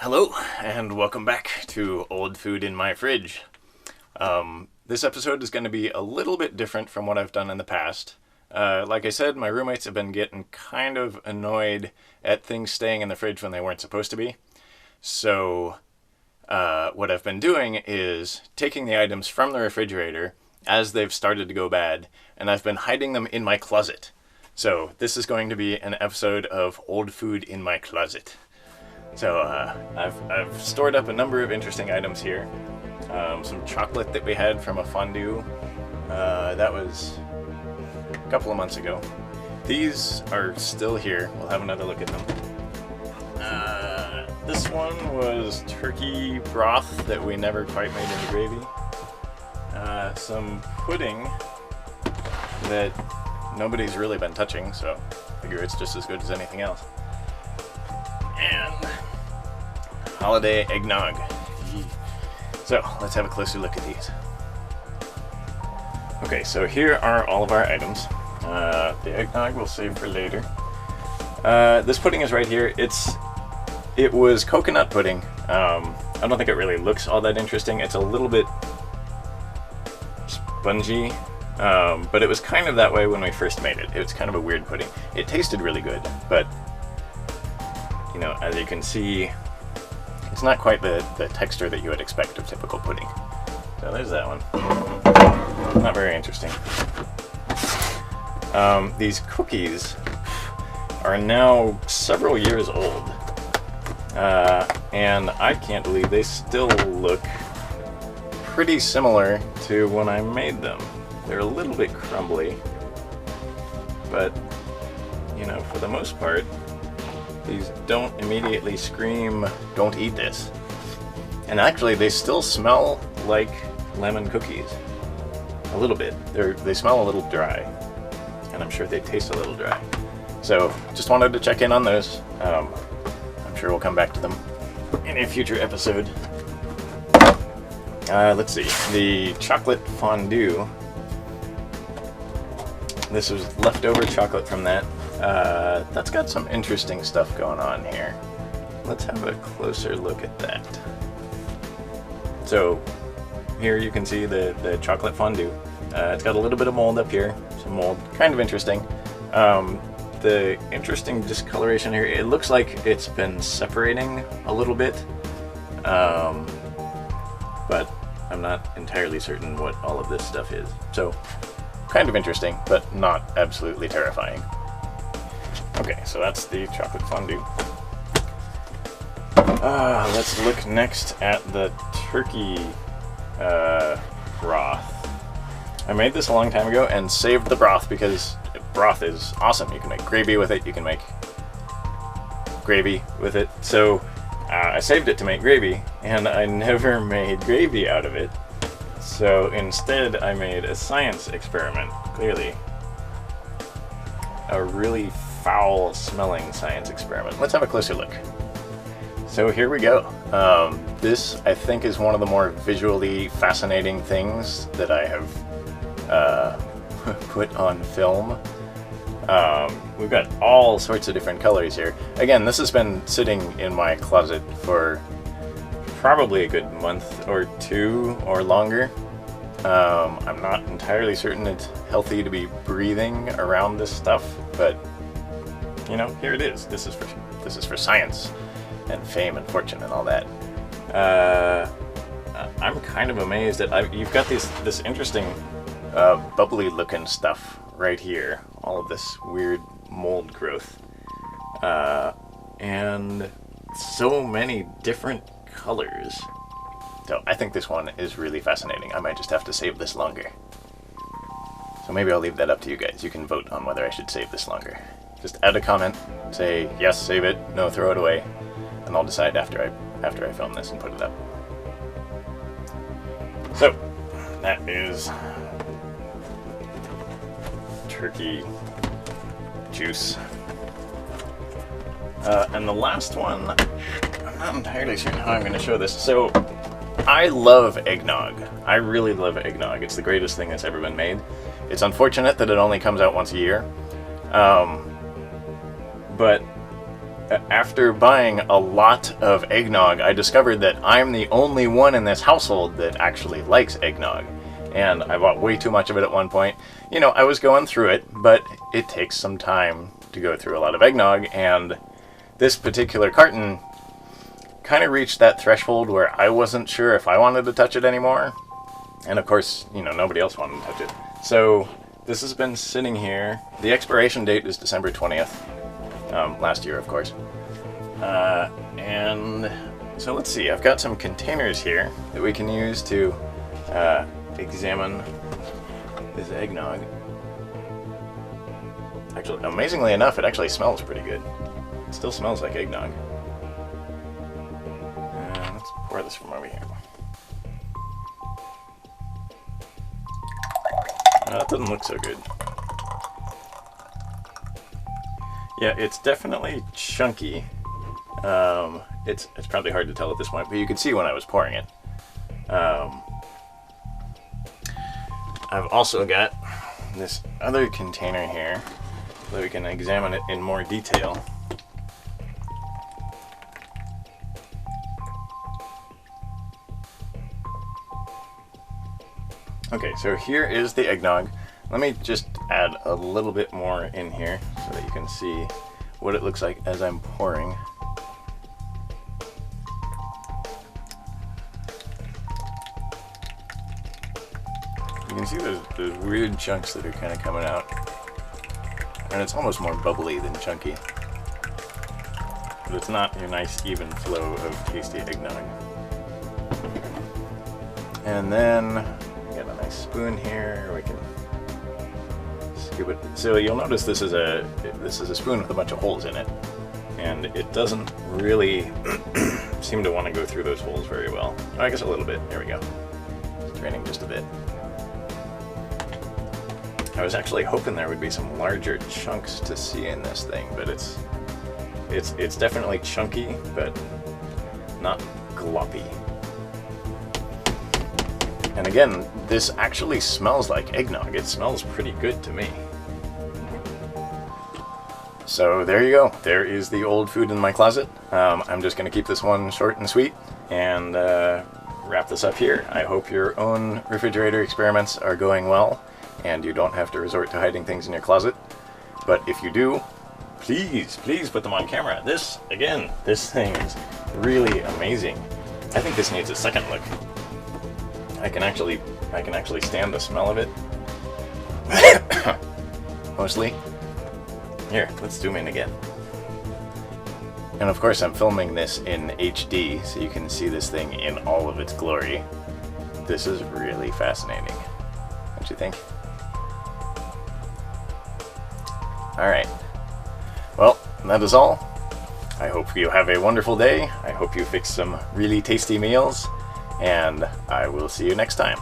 Hello, and welcome back to Old Food in My Fridge. This episode is going to be a little bit different from what I've done in the past. Like I said, my roommates have been getting kind of annoyed at things staying in the fridge when they weren't supposed to be. So, what I've been doing is taking the items from the refrigerator as they've started to go bad, and I've been hiding them in my closet. So, this is going to be an episode of Old Food in My Closet. So I've stored up a number of interesting items here. Some chocolate that we had from a fondue. That was a couple of months ago. These are still here. We'll have another look at them. This one was turkey broth that we never quite made into gravy. Some pudding that nobody's really been touching, so I figure it's just as good as anything else. And holiday eggnog. So let's have a closer look at these. Okay, so here are all of our items. The eggnog we'll save for later. This pudding is right here. It was coconut pudding. I don't think it really looks all that interesting. It's a little bit spongy, but it was kind of that way when we first made it. It was kind of a weird pudding. It tasted really good, but you know, as you can see, it's not quite the texture that you would expect of typical pudding. So there's that one. Not very interesting. These cookies are now several years old. And I can't believe they still look pretty similar to when I made them. They're a little bit crumbly, but, you know, for the most part, these don't immediately scream, "Don't eat this." And actually, they still smell like lemon cookies. A little bit. They smell a little dry. And I'm sure they taste a little dry. So, just wanted to check in on those. I'm sure we'll come back to them in a future episode. Let's see. The chocolate fondue. This was leftover chocolate from that. That's got some interesting stuff going on here. Let's have a closer look at that. So here you can see the chocolate fondue. It's got a little bit of mold up here. Some mold, kind of interesting. The interesting discoloration here, it looks like it's been separating a little bit. But I'm not entirely certain what all of this stuff is. So kind of interesting, but not absolutely terrifying. Okay, so that's the chocolate fondue. Let's look next at the turkey broth. I made this a long time ago and saved the broth because broth is awesome. You can make gravy with it, you can make gravy with it. So I saved it to make gravy, and I never made gravy out of it. So instead I made a science experiment, clearly. A really foul smelling science experiment. Let's have a closer look. So here we go. This, I think, is one of the more visually fascinating things that I have put on film. We've got all sorts of different colors here. Again, this has been sitting in my closet for probably a good month or two or longer. I'm not entirely certain it's healthy to be breathing around this stuff, but you know, here it is. This is for science and fame and fortune and all that. I'm kind of amazed that you've got this interesting bubbly looking stuff right here. All of this weird mold growth, and so many different colors. So I think this one is really fascinating. I might just have to save this longer. So maybe I'll leave that up to you guys. You can vote on whether I should save this longer. Just add a comment, say yes, save it, no, throw it away, and I'll decide after I film this and put it up. So that is turkey juice. And the last one, I'm not entirely certain how I'm going to show this. So I love eggnog. I really love eggnog. It's the greatest thing that's ever been made. It's unfortunate that it only comes out once a year. But after buying a lot of eggnog, I discovered that I'm the only one in this household that actually likes eggnog. And I bought way too much of it at one point. You know, I was going through it, but it takes some time to go through a lot of eggnog, and this particular carton kind of reached that threshold where I wasn't sure if I wanted to touch it anymore. And of course, you know, nobody else wanted to touch it. So this has been sitting here. The expiration date is December 20th. Last year, of course. And so let's see, I've got some containers here that we can use to examine this eggnog. Actually, amazingly enough, it actually smells pretty good. It still smells like eggnog. Let's pour this from over here. It doesn't look so good. Yeah, it's definitely chunky. It's probably hard to tell at this point, but you could see when I was pouring it. I've also got this other container here so we can examine it in more detail. Okay, so here is the eggnog. Let me just add a little bit more in here so that you can see what it looks like as I'm pouring. You can see those weird chunks that are kind of coming out. And it's almost more bubbly than chunky. But it's not your nice even flow of tasty eggnog. And then we got a nice spoon here. We can scoop it. So you'll notice this is a spoon with a bunch of holes in it, and it doesn't really seem to want to go through those holes very well. Oh, I guess a little bit. There we go. It's draining just a bit. I was actually hoping there would be some larger chunks to see in this thing, but it's definitely chunky, but not gloppy. And again, this actually smells like eggnog. It smells pretty good to me. So there you go. There is the old food in my closet. I'm just going to keep this one short and sweet and wrap this up here. I hope your own refrigerator experiments are going well and you don't have to resort to hiding things in your closet. But if you do, please put them on camera. This thing is really amazing. I think this needs a second look. I can actually stand the smell of it. Mostly. Here, let's zoom in again. And of course I'm filming this in HD, so you can see this thing in all of its glory. This is really fascinating. Don't you think? Alright. Well, that is all. I hope you have a wonderful day. I hope you fix some really tasty meals. And I will see you next time.